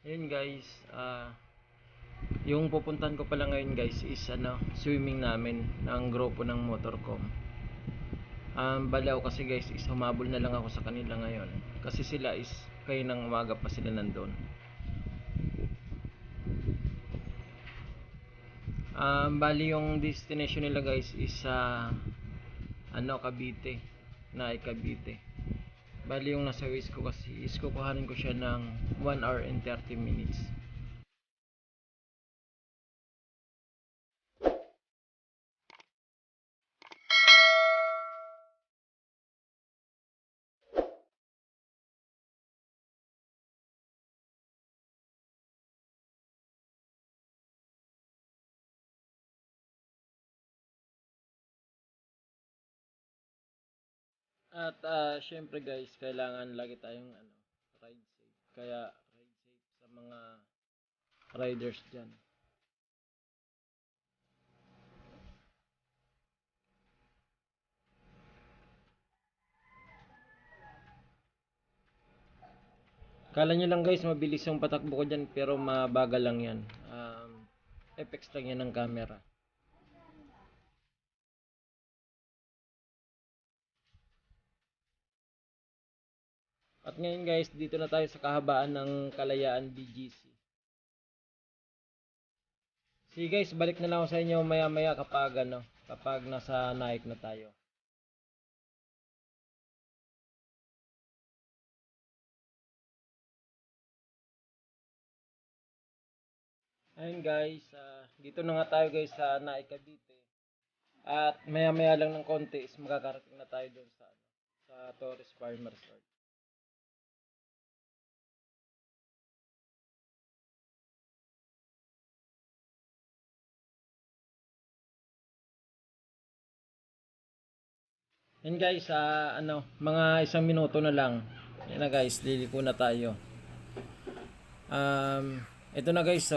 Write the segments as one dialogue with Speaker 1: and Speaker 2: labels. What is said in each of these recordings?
Speaker 1: Ayun guys, yung pupuntahan ko pala ngayon guys is swimming namin ng grupo ng Motorcom. Bali ako kasi guys is humabol na lang ako sa kanila ngayon. Kasi sila is kayo ng umaga pa sila nandun. Bali yung destination nila guys is Cavite. Cavite. Bali yung nasa waist ko kasi is kukuhanin ko siya ng 1 hour and 30 minutes. At syempre guys, kailangan lagi tayong ride safe. Kaya ride safe sa mga riders dyan. Kala nyo lang guys, mabilis yung patakbo ko dyan pero mabagal lang yan. Effects lang yan ng camera. At ngayon guys, dito na tayo sa kahabaan ng Kalayaan BGC. Sige guys, balik na lang ako sa inyo maya maya kapag nasa Naik na tayo. Ayun guys, dito na nga tayo guys sa Naik Cavite. At maya maya lang ng konti is makakarating na tayo doon sa Torres Farm Resort. Yan guys, mga isang minuto na lang. Yan na guys, liliko na tayo. Ito na guys,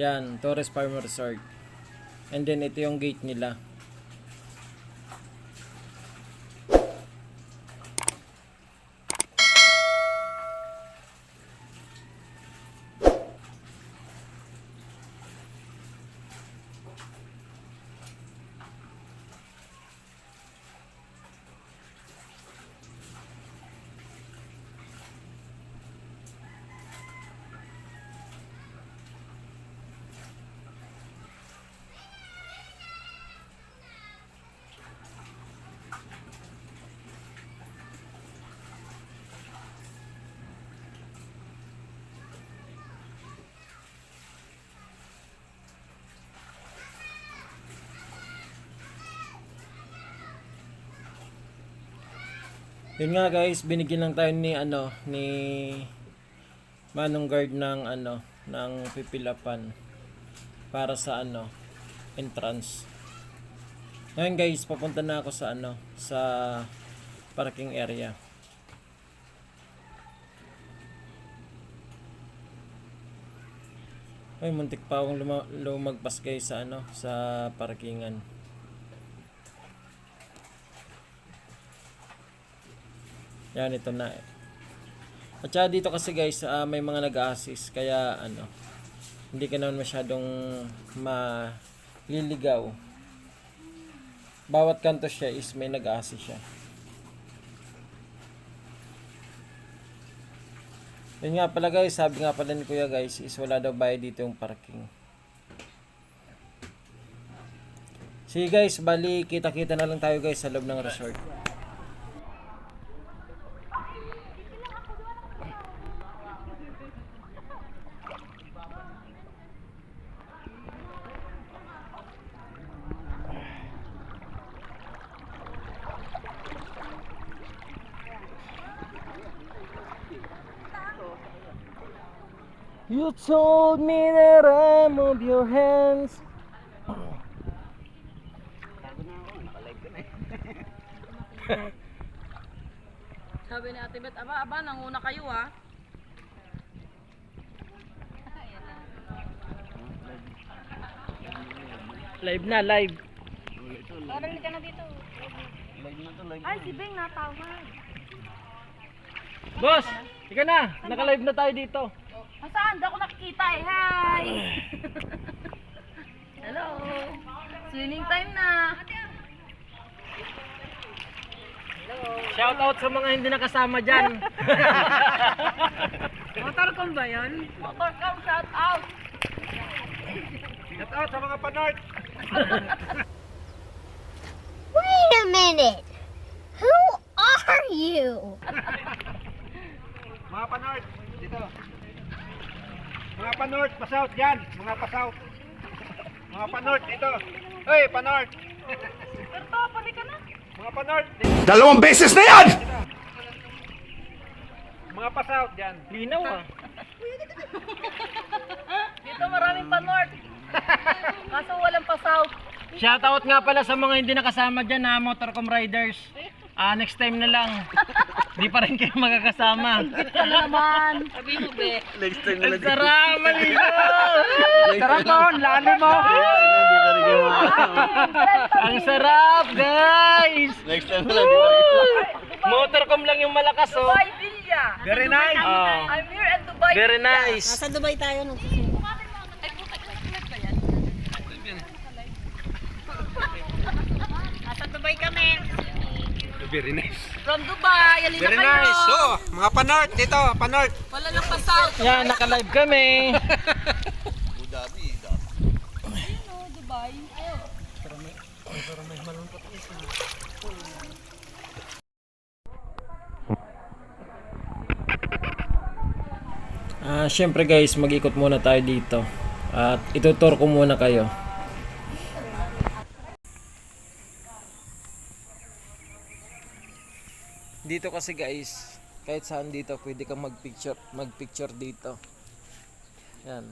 Speaker 1: yan, Torres Farm Resort. And then ito yung gate nila. Yun nga guys, binigyan lang tayo ni Manong Guard ng pipilapan para sa entrance. Ngayon guys, papunta na ako sa parking area. Ay, muntik pa akong lumagpas guys sa parkingan. Yan, ito na. At saka dito kasi guys, may mga nag-assist. Kaya hindi ka naman masyadong maliligaw. Bawat kanto siya is may nag-assist siya. Yun nga pala guys, sabi nga pala ni Kuya guys, is wala daw bayad dito yung parking. Sige guys, bali kita-kita na lang tayo guys sa loob ng resort. You told me that I move your hands.
Speaker 2: Sabi ni Ate Bet, aba, nanguna kayo ah.
Speaker 1: Live na, live.
Speaker 2: Parang ka na dito.
Speaker 1: Live na to, live.
Speaker 2: Ay, si Beng natawag.
Speaker 1: Boss! Ika na, naka-live na tayo dito.
Speaker 2: Saan? Hindi ako nakikita eh. Hi! Hello! Swimming time na!
Speaker 1: Shout out sa mga hindi nakasama dyan.
Speaker 2: Motorcom ba yun? Motorcom, shout out!
Speaker 1: Shout out sa mga panort.
Speaker 3: Wait a minute. Who are you?
Speaker 1: Mga panort, dito. Mga panort, pasout dyan. Mga pasout. Mga panort, dito. Hoy, panort.
Speaker 2: Berto, pali ka na!
Speaker 1: Mga panort.
Speaker 4: Dalawang beses na yan!
Speaker 1: Mga pasout dyan. Linaw ah.
Speaker 2: Dito maraming panort. Kaso walang pasaw.
Speaker 1: Shoutout nga pala sa mga hindi nakasama dyan ha, Motorcom Riders. Next time na lang. Di pa rin kayo magkakasama.
Speaker 2: Ito na naman. Sabi mo, be.
Speaker 4: Next time
Speaker 1: Ang sarap, maligo!
Speaker 4: Sarap doon, lalo mo!
Speaker 1: Ang sarap, guys!
Speaker 4: Next time na lang, di ba rin?
Speaker 1: Motorcom lang yung malakas, oh.
Speaker 2: Dubai Villa.
Speaker 1: Very nice.
Speaker 2: I'm here at Dubai
Speaker 1: Very
Speaker 2: Villa.
Speaker 1: nice.
Speaker 3: Nasa Dubai tayo nung susunod.
Speaker 2: Ay, putak ba yan?
Speaker 3: Nasa Dubai kami.
Speaker 4: Very nice.
Speaker 2: From Dubai, alin na
Speaker 4: Very
Speaker 2: kayo.
Speaker 4: nice. So, mga panort dito, panort.
Speaker 2: Wala nang pasaw.
Speaker 1: Yan, naka-live kami.
Speaker 2: Dubai. Ayun.
Speaker 1: Syempre guys, mag-ikot muna tayo dito. At itutur ko muna kayo. Dito kasi guys, kahit saan dito pwede kang magpicture dito. Yan.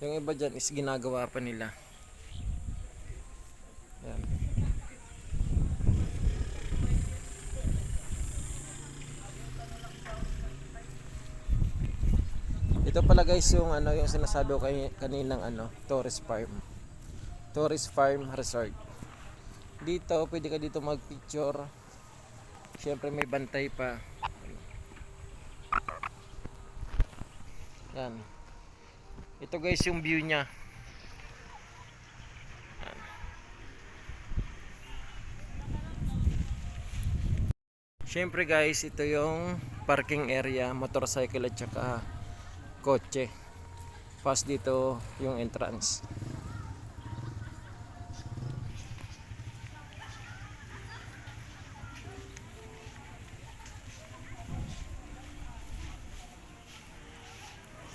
Speaker 1: Yung iba dyan is ginagawa pa nila. Yan. Ito pala guys yung yung sinasabi ko kaninang Torres Farm. Torres Farm Resort. Dito pwede ka dito magpicture. Siyempre may bantay pa. Yan. Ito guys yung view niya. Yan. Siyempre guys, ito yung parking area, motorcycle at saka kotse. Pas dito yung entrance.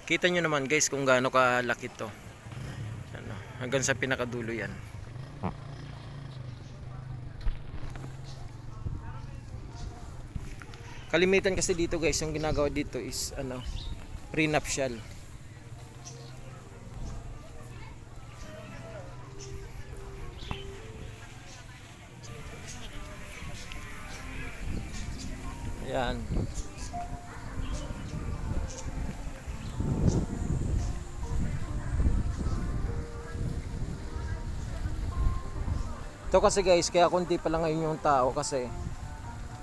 Speaker 1: Kita nyo naman guys kung gaano kalaki to. Hanggang sa pinakadulo yan. Kalimitan kasi dito guys, yung ginagawa dito is prenuptial. Yan. Ito kasi guys, kaya konti pa lang ngayon yung tao kasi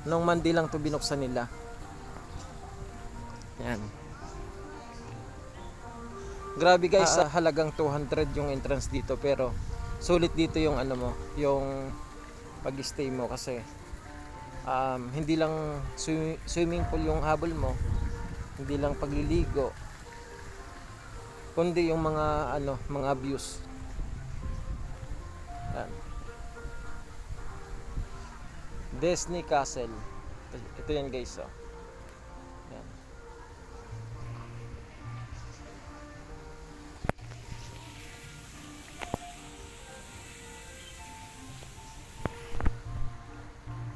Speaker 1: nung Monday lang to binuksan nila. Yan. Grabe guys, sa halagang 200 yung entrance dito, pero sulit dito yung yung pag-stay mo kasi hindi lang swimming pool yung habol mo, hindi lang pagliligo, kundi yung mga views. Yan. Disney Castle. Ito yan guys, oh. Yan.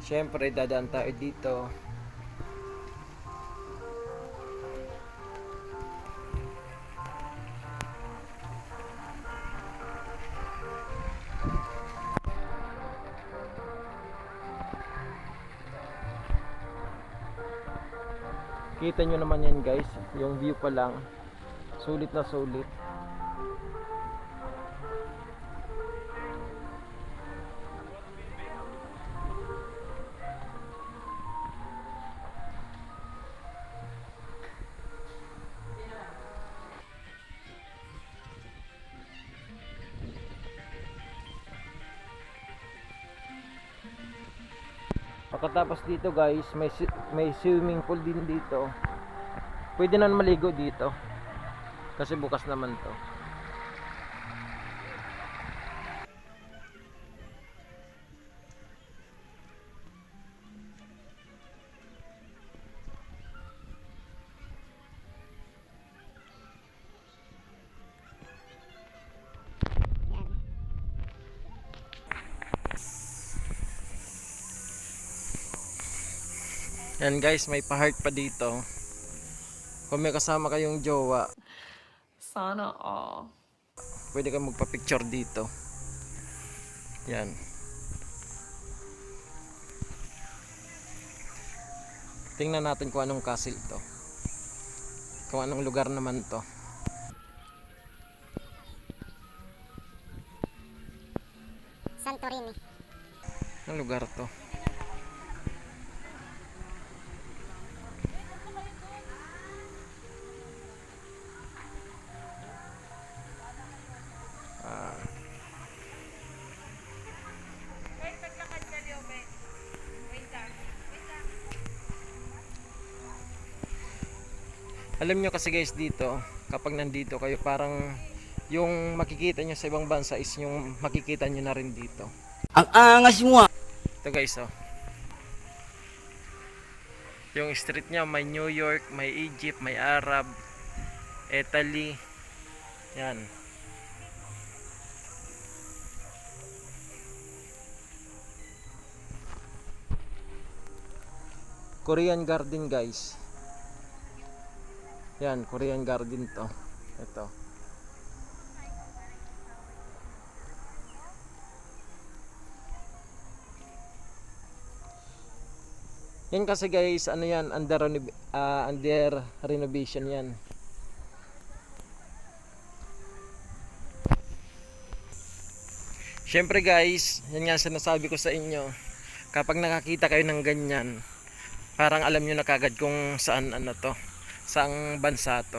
Speaker 1: Siyempre dadaan tayo dito. Kita nyo naman yan guys, yung view pa lang sulit na sulit. Pagkatapos dito guys, may swimming pool din dito. Pwede na maligo dito. Kasi bukas naman to. Yan guys, may pa-heart pa dito. Kung may kasama kayong jowa,
Speaker 2: Sana all.
Speaker 1: pwede kang magpa-picture dito. Yan. Tingnan natin kung anong castle to. Kung anong lugar naman to.
Speaker 3: Santorini.
Speaker 1: Anong lugar to? Alam nyo kasi guys dito, kapag nandito kayo parang yung makikita nyo sa ibang bansa is yung makikita nyo na rin dito.
Speaker 4: Ang angas mo ah.
Speaker 1: Ito guys oh. Yung street niya may New York, may Egypt, may Arab, Italy. Yan. Korean Garden guys. Yan, Korean Garden to. Ito. Yan kasi guys, ano yan, under renovation yan. Syempre guys, yan nga sinasabi ko sa inyo. Kapag nakakita kayo ng ganyan, parang alam nyo na kagad kung saan ano to. Saang bansa to.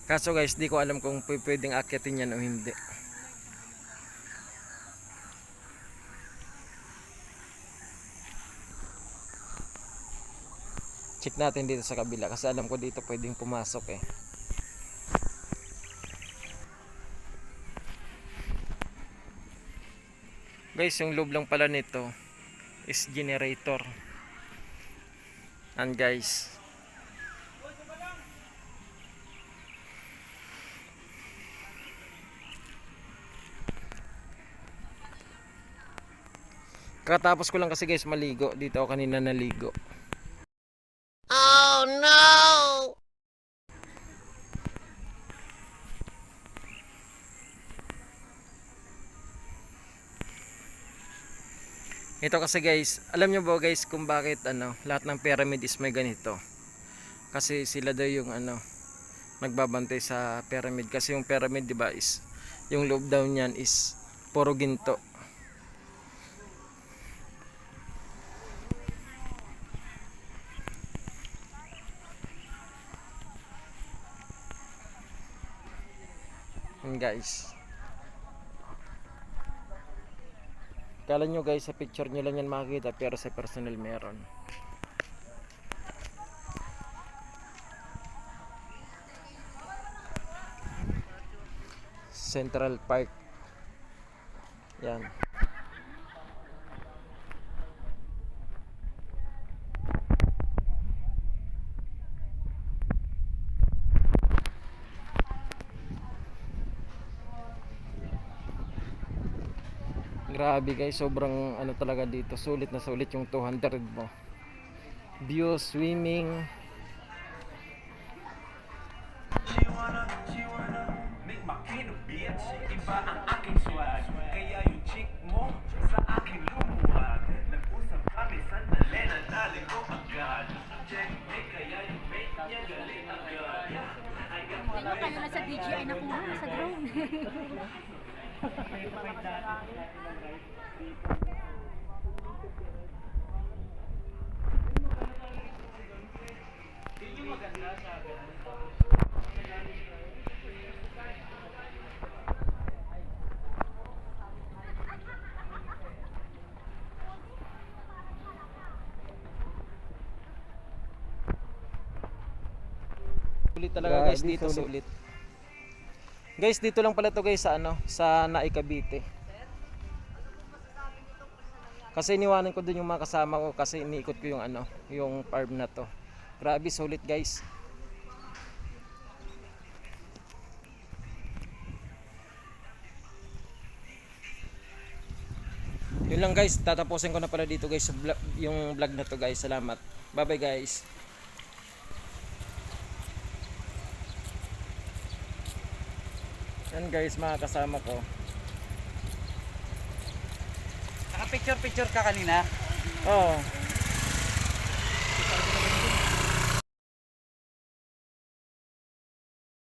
Speaker 1: Kaso guys, di ko alam kung pwedeng akyatin yan o hindi. Check natin dito sa kabila kasi alam ko dito pwedeng pumasok eh. Guys, yung loob lang pala nito is generator. And guys, kakatapos ko lang kasi guys maligo. Dito ako kanina naligo.
Speaker 3: Oh no!
Speaker 1: Ito kasi guys, alam nyo ba guys kung bakit lahat ng pyramid is may ganito? Kasi sila daw yung nagbabantay sa pyramid. Kasi yung pyramid, di ba, is yung loob daw niyan is puro ginto. Yan guys. Kala nyo guys sa picture nyo lang yan makikita, pero sa personal meron. Central Park. Yan. Grabe guys, sobrang talaga dito. Sulit na sulit yung 200 mo. View, swimming.
Speaker 5: She wanna make my kind of bitch. Iba ang aking swag. Kaya yung chick mo sa akin lumuwag. Nag-usap kami sandali na dali ko agad. Check me kaya yung bait niya galing agad.
Speaker 3: Tingnan kayo na sa DJI nakuha sa drone.
Speaker 1: Sulit talaga guys,
Speaker 6: Grabe,
Speaker 1: dito
Speaker 6: sulit.
Speaker 1: sulit. Guys, dito lang pala to guys sa ano, sa Naik Cavite. Kasi iniwanan ko dun yung mga kasama ko kasi iniikot ko yung ano, yung farm na to. Grabe, sulit guys. Yun lang guys, tatapusin ko na pala dito guys yung vlog na to guys. Salamat. Bye bye guys. Yan guys, mga kasama ko.
Speaker 6: Naka-picture ka kanina?
Speaker 1: Oh,